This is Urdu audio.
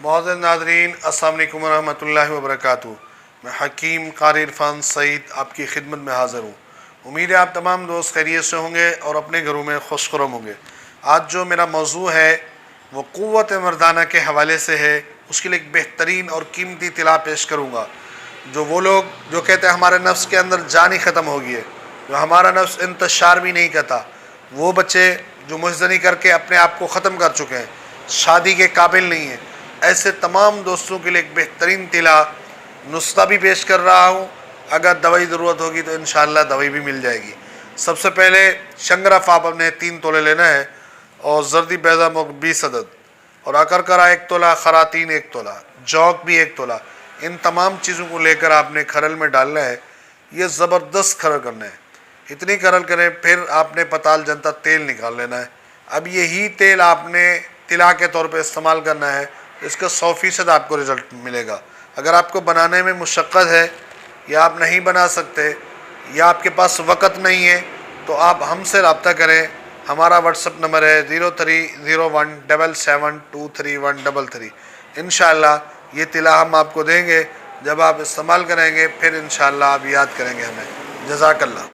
معزز ناظرین، السلام علیکم ورحمۃ اللہ وبرکاتہ۔ میں حکیم قاری عرفان سعید آپ کی خدمت میں حاضر ہوں۔ امید ہے آپ تمام دوست خیریت سے ہوں گے اور اپنے گھروں میں خوش خرم ہوں گے۔ آج جو میرا موضوع ہے وہ قوت مردانہ کے حوالے سے ہے۔ اس کے لیے ایک بہترین اور قیمتی اطلاع پیش کروں گا۔ وہ لوگ جو کہتے ہیں ہمارے نفس کے اندر جان ہی ختم ہو گئی ہے، جو ہمارا نفس انتشار بھی نہیں کرتا، وہ بچے جو مجزنی کر کے اپنے آپ کو ختم کر چکے ہیں، شادی کے قابل نہیں ہیں، ایسے تمام دوستوں کے لیے ایک بہترین اطلاع نسخہ بھی پیش کر رہا ہوں۔ اگر دوائی ضرورت ہوگی تو انشاءاللہ دوائی بھی مل جائے گی۔ سب سے پہلے شنگرف آپ نے 3 تولے لینا ہے، اور زردی بیضہ مغ 20 عدد، اور اکرکرا 1 تولہ، خراتین 1 تولہ، جوک بھی 1 تولہ۔ ان تمام چیزوں کو لے کر آپ نے کھرل میں ڈالنا ہے۔ یہ زبردست کھرل کرنا ہے، اتنی کھرل کریں، پھر آپ نے پتال جنتا تیل نکال لینا ہے۔ اب یہی تیل آپ نے طلا کے طور پہ استعمال کرنا ہے، اس کا 100% آپ کو رزلٹ ملے گا۔ اگر آپ کو بنانے میں مشقت ہے، یا آپ نہیں بنا سکتے، یا آپ کے پاس وقت نہیں ہے، تو آپ ہم سے رابطہ کریں۔ ہمارا واٹس اپ نمبر ہے 030177233133۔ انشاءاللہ یہ طلا ہم آپ کو دیں گے، جب آپ استعمال کریں گے پھر انشاءاللہ آپ یاد کریں گے ہمیں۔ جزاک اللہ۔